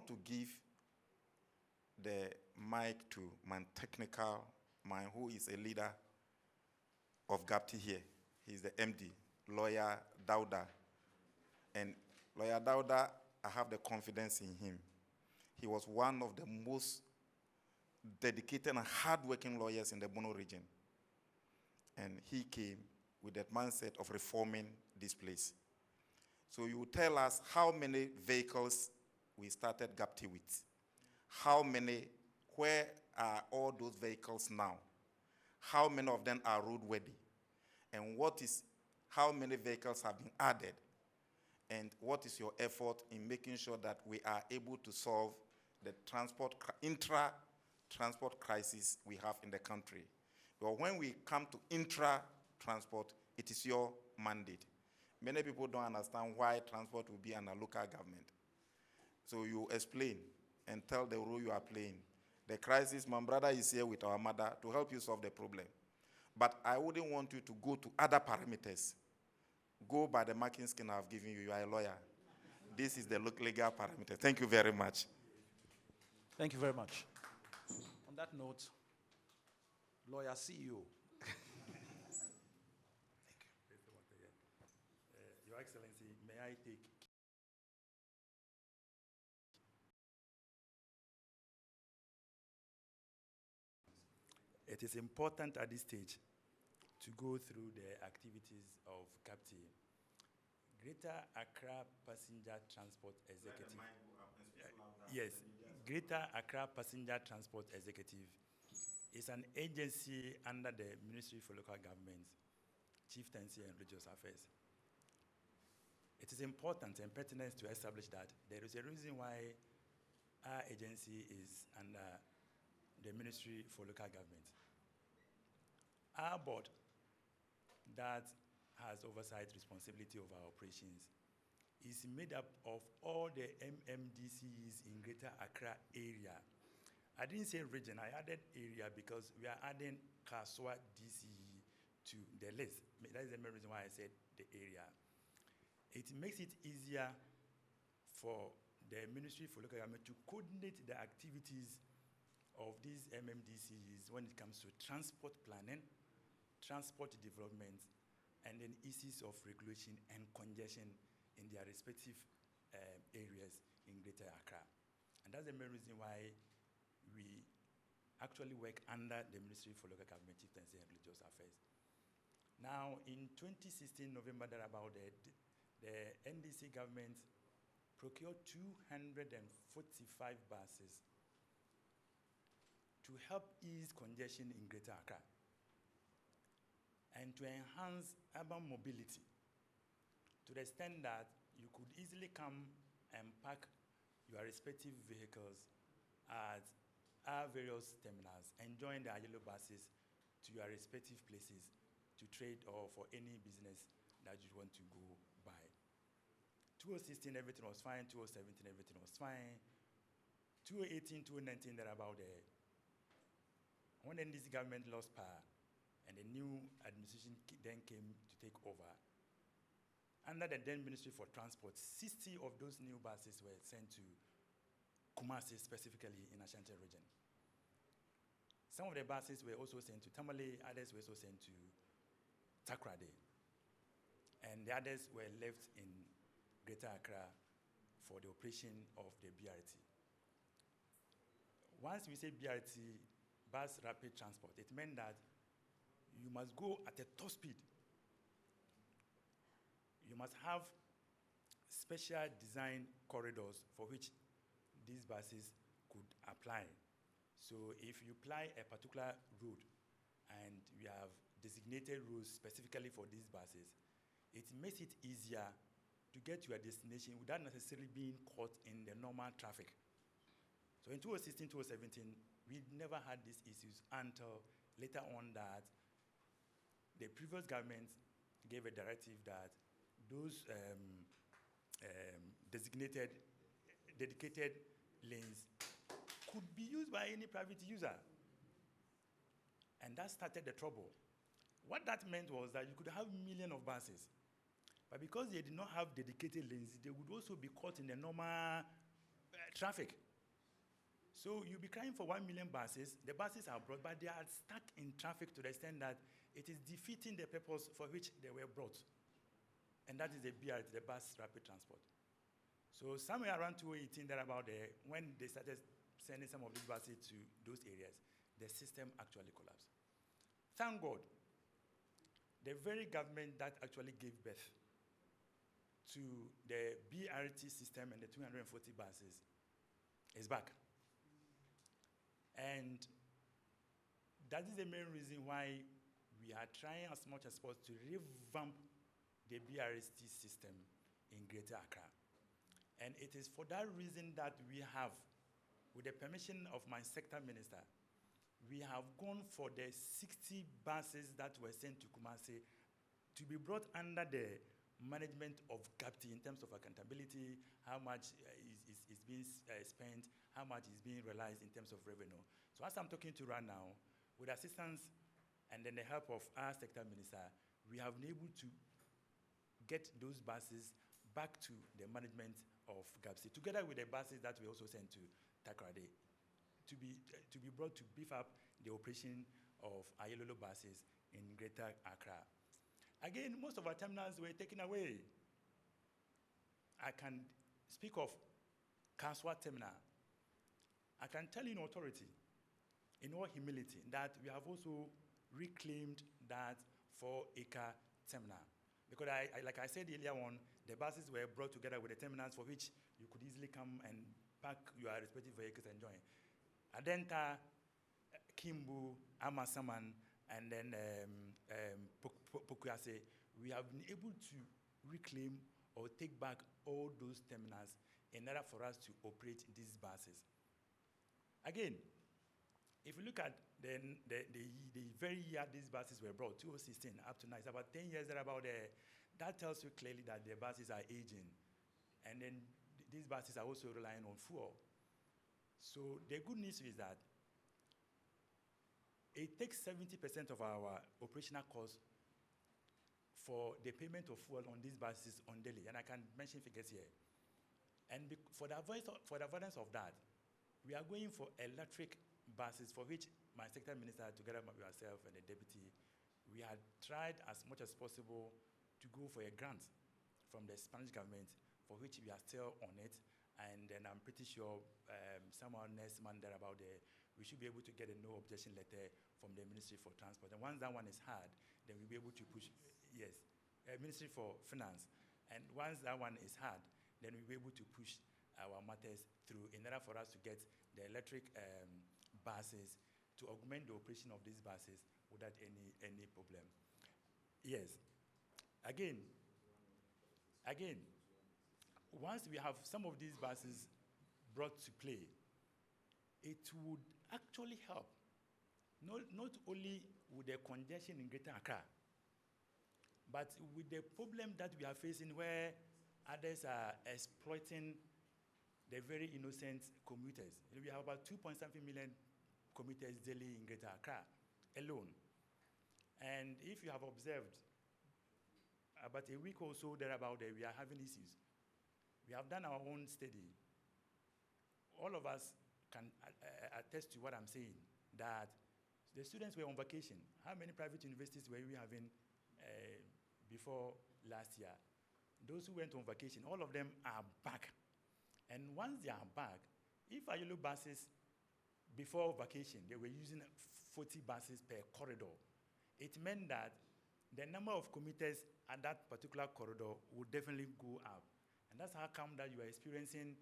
want to give the mic to my technical man, who is a leader of GAPTI here. He's the MD, Lawyer Dauda. And Lawyer Dauda, I have the confidence in him. He was one of the most dedicated and hardworking lawyers in the Bono region. And he came with that mindset of reforming this place. So you tell us how many vehicles we started GAPTI with. How many, where are all those vehicles now? How many of them are roadworthy? And how many vehicles have been added? And what is your effort in making sure that we are able to solve the intra-transport crisis we have in the country? But when we come to intra-transport, it is your mandate. Many people don't understand why transport will be under local government. So you explain and tell the role you are playing. The crisis, my brother is here with our mother to help you solve the problem. But I wouldn't want you to go to other parameters. Go by the marking scheme I've given you. You are a lawyer. This is the legal parameter. Thank you very much. Thank you very much. On that note, lawyer CEO. Thank you. Your Excellency, may I take it is important at this stage to go through the activities of GAPTI. Greater Accra Passenger Transport Executive. Yes, Greater Accra Passenger Transport Executive is an agency under the Ministry for Local Government, Chieftaincy and Religious Affairs. It is important and pertinent to establish that there is a reason why our agency is under the Ministry for Local Government. Our board that has oversight responsibility of our operations is made up of all the MMDCs in Greater Accra area. I didn't say region, I added area because we are adding Kaswa DCE to the list. That is the main reason why I said the area. It makes it easier for the Ministry for Local Government to coordinate the activities of these MMDCs when it comes to transport planning, transport development, and then issues of regulation and congestion in their respective areas in Greater Accra. And that's the main reason why we actually work under the Ministry for Local Government, Chieftaincy and Religious Affairs. Now, in 2016, November, thereabout, the NDC government procured 245 buses to help ease congestion in Greater Accra and to enhance urban mobility to the extent that you could easily come and park your respective vehicles at our various terminals and join the Ayalolo Buses to your respective places to trade or for any business that you want to go by. 2016, everything was fine. 2017, everything was fine. 2018, 2019, thereabout there. When the NDC government lost power and the new administration then came to take over, under the then Ministry for Transport, 60 of those new buses were sent to Kumasi, specifically in Ashanti region. Some of the buses were also sent to Tamale, others were also sent to Takrade, and the others were left in Greater Accra for the operation of the BRT. Once we say BRT, bus rapid transport, it meant that you must go at a top speed. You must have special design corridors for which these buses could apply. So if you apply a particular route and we have designated routes specifically for these buses, it makes it easier to get to your destination without necessarily being caught in the normal traffic. So in 2016, 2017, we never had these issues until later on that the previous government gave a directive that those dedicated lanes could be used by any private user. And that started the trouble. What that meant was that you could have millions of buses, but because they did not have dedicated lanes, they would also be caught in the normal traffic. So you'll be crying for 1 million buses. The buses are brought, but they are stuck in traffic to the extent that it is defeating the purpose for which they were brought. And that is the BRT, the bus rapid transport. So somewhere around 2018, thereabout there, when they started sending some of these buses to those areas, the system actually collapsed. Thank God, the very government that actually gave birth to the BRT system and the 240 buses is back. And that is the main reason why we are trying as much as possible to revamp the BRT system in Greater Accra. And it is for that reason that we have, with the permission of my sector minister, we have gone for the 60 buses that were sent to Kumasi to be brought under the management of GAPTI in terms of accountability, how much is being spent, how much is being realized in terms of revenue. So as I'm talking to right now, with assistance and then the help of our sector minister, we have been able to get those buses back to the management of GAPTI, together with the buses that we also sent to Takoradi, to be brought to beef up the operation of Ayalolo Buses in Greater Accra. Again, most of our terminals were taken away. I can speak of Kanswa Terminal. I can tell you in authority, in all humility, that we have also reclaimed that 4-acre terminal. Because like I said earlier on, the buses were brought together with the terminals for which you could easily come and park your respective vehicles and join. Adenta, Kimbu, Amasaman, and then Pokuyase, we have been able to reclaim or take back all those terminals in order for us to operate these buses. Again, if you look at the very year these buses were brought, 2016 up to now, it's about 10 years about there. That tells you clearly that the buses are aging. And then these buses are also relying on fuel. So the good news is that it takes 70% of our operational costs for the payment of fuel on these buses on daily. And I can mention figures here. And for the avoidance of that, we are going for electric buses, for which my sector minister, together with myself and the deputy, we had tried as much as possible to go for a grant from the Spanish government, for which we are still on it. And then I'm pretty sure somehow next month thereabout there, we should be able to get a no objection letter from the Ministry for Transport. And once that one is hard, then we'll be able to push, yes, Ministry for Finance. And once that one is hard, then we'll be able to push our matters through in order for us to get the electric buses to augment the operation of these buses without any problem. Yes. Again, once we have some of these buses brought to play, it would actually help, not only with the congestion in Greater Accra, but with the problem that we are facing where others are exploiting the very innocent commuters. We have about 2.7 million commuters daily in Greater Accra alone. And if you have observed, about a week or so thereabout there, we are having issues. We have done our own study. All of us can attest to what I'm saying, that the students were on vacation. How many private universities were we having before last year? Those who went on vacation, all of them are back. And once they are back, if Ayalolo Buses, before vacation, they were using 40 buses per corridor, it meant that the number of commuters at that particular corridor would definitely go up. And that's how come that you are experiencing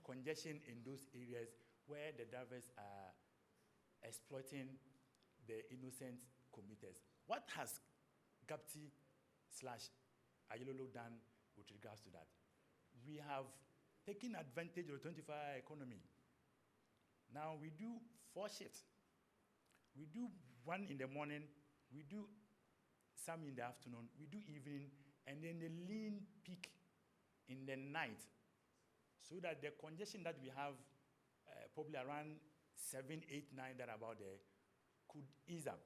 congestion in those areas where the drivers are exploiting the innocent commuters. What has GAPTI/Ayalolo done with regards to that? We have taken advantage of the 24-hour economy. Now we do 4 shifts. We do 1 in the morning, we do some in the afternoon, we do evening, and then the lean peak in the night, so that the congestion that we have probably around 7, 8, 9 thereabout there could ease up.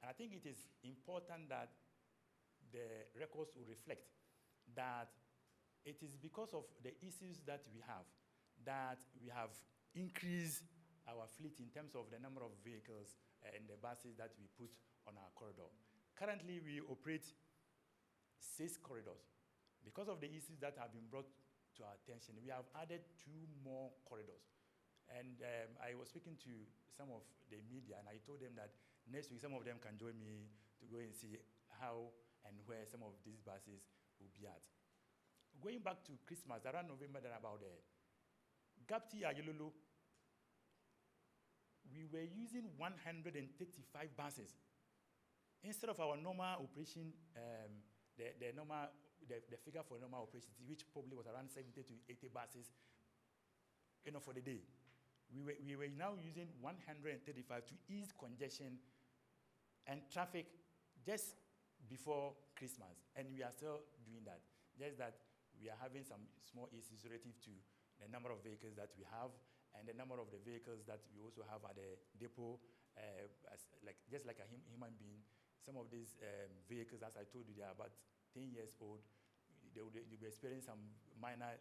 And I think it is important that the records will reflect that it is because of the issues that we have increased our fleet in terms of the number of vehicles and the buses that we put on our corridor. Currently, we operate 6 corridors. Because of the issues that have been brought to our attention, we have added 2 more corridors. And I was speaking to some of the media, and I told them that next week some of them can join me to go and see how and where some of these buses will be at. Going back to Christmas, around November, then about there, Gapti Ayalolo, we were using 135 buses. Instead of our normal operation, the figure for normal operations, which probably was around 70 to 80 buses, for the day. We were now using 135 to ease congestion and traffic just before Christmas, and we are still doing that. Just that we are having some small issues relative to the number of vehicles that we have and the number of the vehicles that we also have at the depot, just like a human being. Some of these vehicles, as I told you, they are about 10 years old. They will experience some minor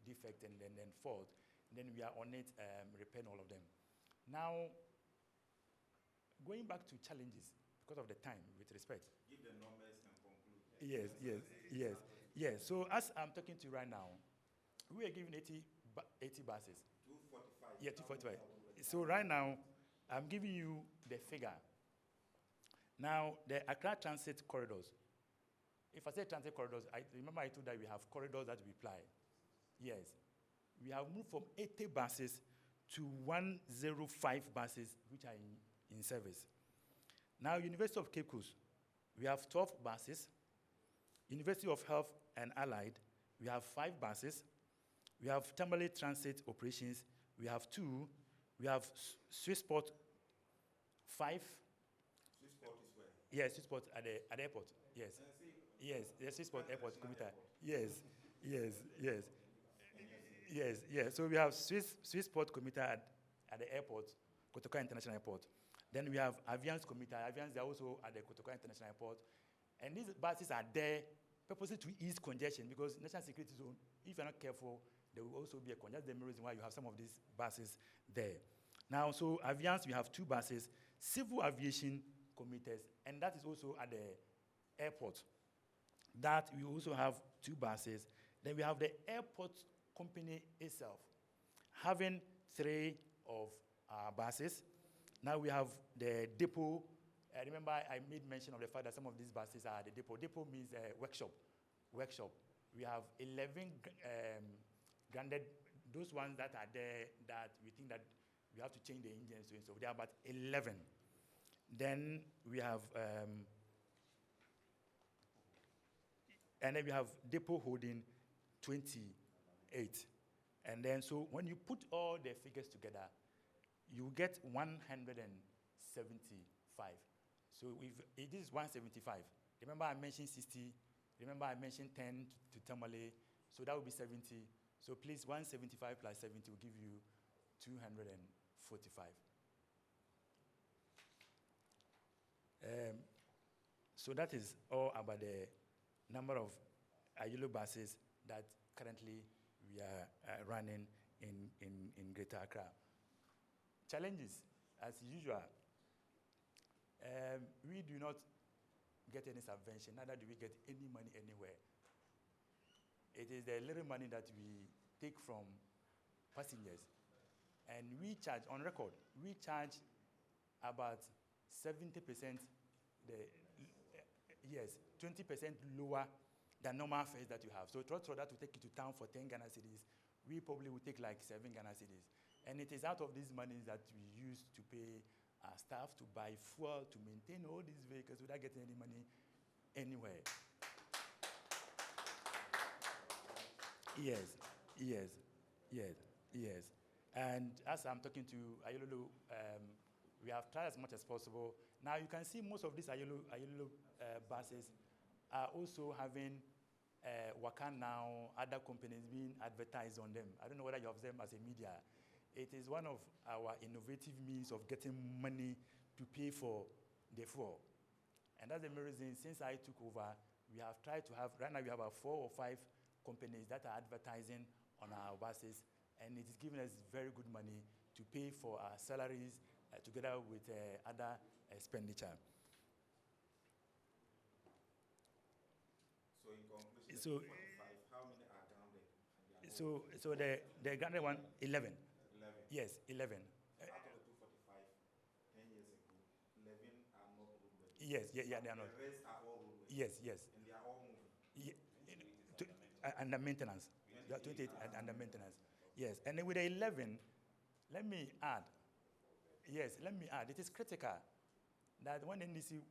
defect and then fault. Then we are on it, repairing all of them. Now, going back to challenges, because of the time, with respect. Give the numbers and conclude. Yes. So as I'm talking to you right now, we are giving 80 buses. 245. Yeah, 245. So right now, I'm giving you the figure. Now, the Accra Transit corridors. If I say transit corridors, remember I told that we have corridors that we apply. Yes. We have moved from 80 buses to 105 buses, which are in service. Now, University of Cape Coast, we have 12 buses. University of Health and Allied, we have 5 buses. We have Tamale Transit Operations, we have 2. We have Swissport, 5. Swissport is where? Yes, Swissport at the airport. Yes. Yes, the Swissport Airport commuter. Yes. So we have Swissport commuter at the airport, Kotoka International Airport. Then we have Aviance commuter. Aviance, they are also at the Kotoka International Airport. And these buses are there purposely to ease congestion, because national security zone, if you're not careful, there will also be a congestion. That's the main reason why you have some of these buses there. Now, so Aviance, we have 2 buses, civil aviation commuters, and that is also at the airport. That we also have 2 buses. Then we have the airport company itself, having 3 of our buses. Now we have the depot. Remember, I made mention of the fact that some of these buses are the depot. Depot means workshop. We have 11 grounded, those ones that are there that we think that we have to change the engines to, so there are about 11. Then we have, and then we have depot holding 28. And then, so when you put all the figures together, you get 175. So if it is 175, remember I mentioned 60, remember I mentioned 10 to Tamale, so that would be 70. So please, 175 plus 70 will give you 245. So that is all about the number of Ayalolo buses that currently we are running in Greater Accra. Challenges, as usual, we do not get any subvention, neither do we get any money anywhere. It is the little money that we take from passengers. And we charge, on record, we charge about 70%, 20% lower than normal fares that you have. So for that to take you to town for 10 Ghana cedis, we probably would take like 7 Ghana cedis. And it is out of these monies that we use to pay our staff, to buy fuel, to maintain all these vehicles without getting any money anywhere. Yes. And as I'm talking to Ayalolo, we have tried as much as possible. Now you can see most of these Ayalolo buses are also having Wakan Now, other companies being advertised on them. I don't know whether you observe them as a media. It is one of our innovative means of getting money to pay for the fuel. And that's the main reason, since I took over, we have tried to have, right now we have about 4 or 5 companies that are advertising on our buses, and it is giving us very good money to pay for our salaries together with other expenditure. So in conclusion, So, 45, how many are grounded? so the grounded one, 11. 11. Yes, 11. Out of the 245, 10 years ago, 11 are not roadworthy. Yes, they are not. The rest are all roadworthy. Yes. And they are all moving. Under maintenance. 28 under maintenance. Yes, and then with the 11, let me add, it is critical that when NDC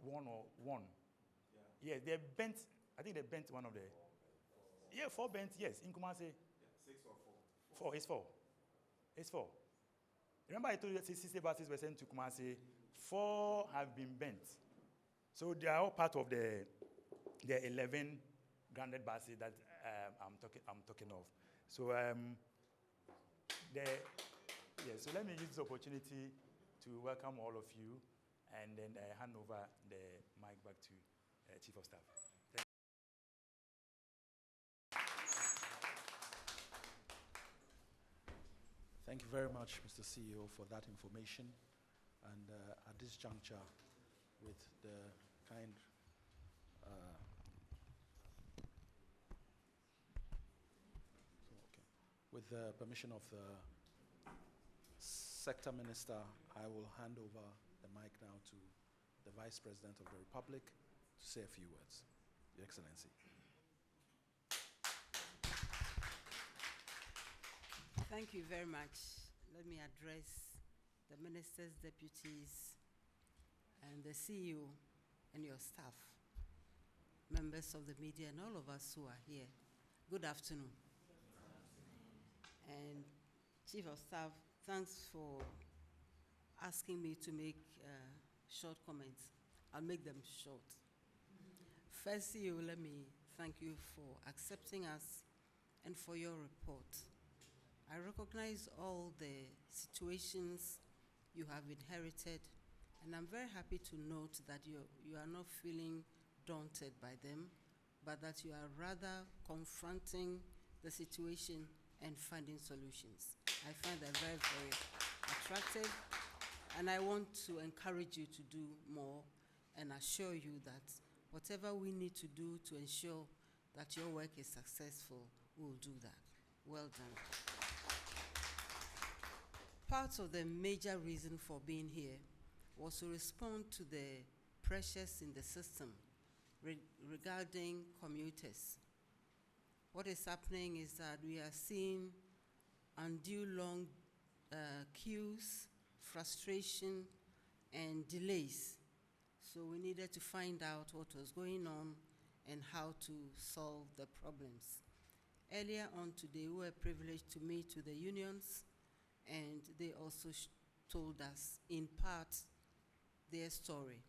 won, yes, they bent, I think they bent one of the, 4 bent, yes, in Kumasi. 6 or 4? 4, it's 4. Remember I told you that 60 buses were sent to Kumasi, 4 have been bent. So they are all part of the 11 grounded buses that I'm talking of. So so let me use this opportunity to welcome all of you, and then hand over the mic back to Chief of Staff. Thank you very much, Mr. CEO, for that information. And at this juncture, with the kind with the permission of the Sector Minister, I will hand over the mic now to the Vice President of the Republic to say a few words. Your Excellency. Thank you very much. Let me address the ministers, deputies, and the CEO and your staff, members of the media, and all of us who are here. Good afternoon. And Chief of Staff, thanks for asking me to make short comments. I'll make them short. First, CEO, let me thank you for accepting us and for your report. I recognize all the situations you have inherited, and I'm very happy to note that you are not feeling daunted by them, but that you are rather confronting the situation and finding solutions. I find that very, very attractive, and I want to encourage you to do more and assure you that whatever we need to do to ensure that your work is successful, we'll do that. Well done. Part of the major reason for being here was to respond to the pressures in the system regarding commuters. What is happening is that we are seeing undue long queues, frustration, and delays. So we needed to find out what was going on and how to solve the problems. Earlier on today, we were privileged to meet with the unions, and they also told us, in part, their story.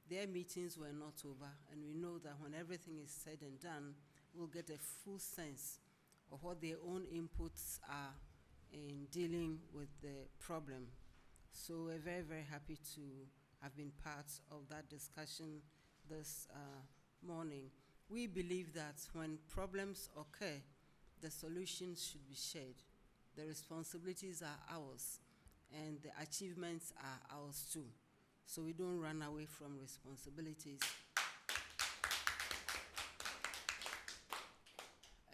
Their meetings were not over, and we know that when everything is said and done, we'll get a full sense of what their own inputs are in dealing with the problem. So we're very, very happy to have been part of that discussion this morning. We believe that when problems occur, the solutions should be shared. The responsibilities are ours, and the achievements are ours too. So we don't run away from responsibilities.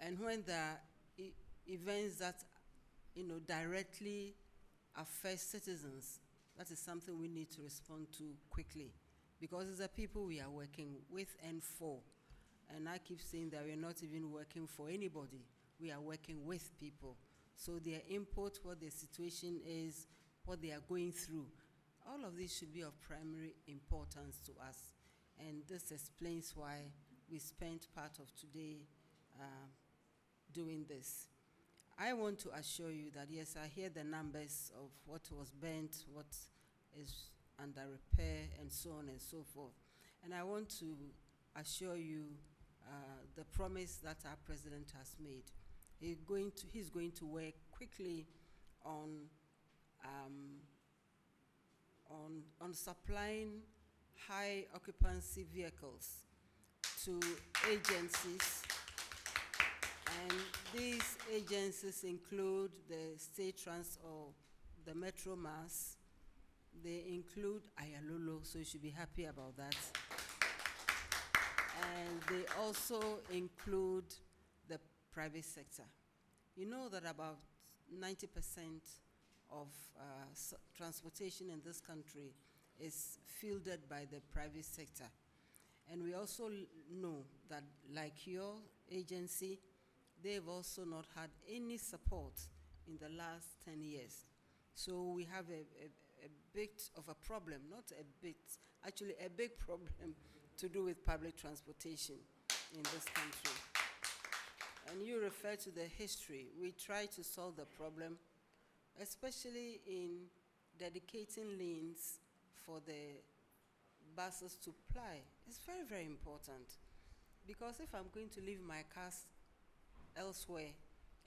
And when there are events that directly affect citizens, that is something we need to respond to quickly, because it's the people we are working with and for. And I keep saying that we're not even working for anybody. We are working with people. So their input, what their situation is, what they are going through, all of this should be of primary importance to us. And this explains why we spent part of today doing this. I want to assure you that, yes, I hear the numbers of what was bent, what is under repair, and so on and so forth. And I want to assure you the promise that our president has made. He's going to work quickly on supplying high occupancy vehicles to agencies And these agencies include the State Trans or the Metro Mass. They include Ayalolo, so you should be happy about that. And they also include the private sector. You know that about 90% of transportation in this country is fielded by the private sector. And we also know that, like your agency, they've also not had any support in the last 10 years. So we have a bit of a problem, not a bit, actually a big problem to do with public transportation in this country. And you refer to the history. We try to solve the problem, especially in dedicating lanes for the buses to ply. It's very, very important. Because if I'm going to leave my cars elsewhere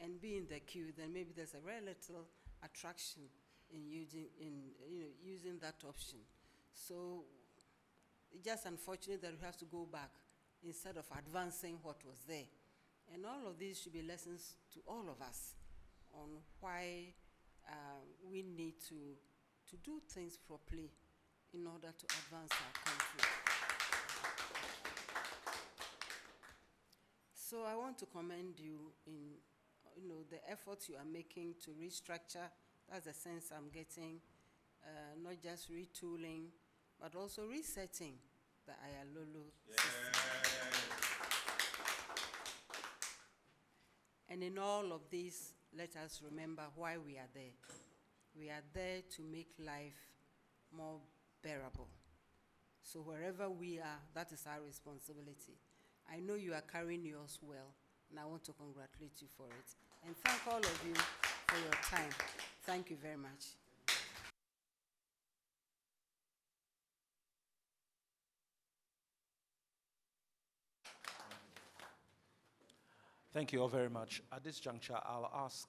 and be in the queue, then maybe there's a very little attraction in using that option. So it's just unfortunate that we have to go back instead of advancing what was there. And all of these should be lessons to all of us on why we need to do things properly in order to advance our country. So I want to commend you in the efforts you are making to restructure. That's the sense I'm getting, not just retooling, but also resetting the Ayalolo system. And in all of this, let us remember why we are there. We are there to make life more bearable. So wherever we are, that is our responsibility. I know you are carrying yours well, and I want to congratulate you for it. And thank all of you for your time. Thank you very much. Thank you all very much. At this juncture, I'll ask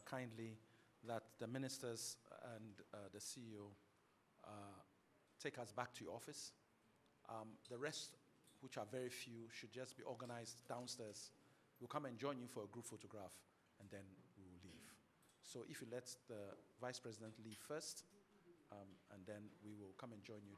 kindly that the ministers and the CEO take us back to your office. The rest, which are very few, should just be organized downstairs. We'll come and join you for a group photograph, and then we will leave. So if you let the Vice President leave first, and then we will come and join you.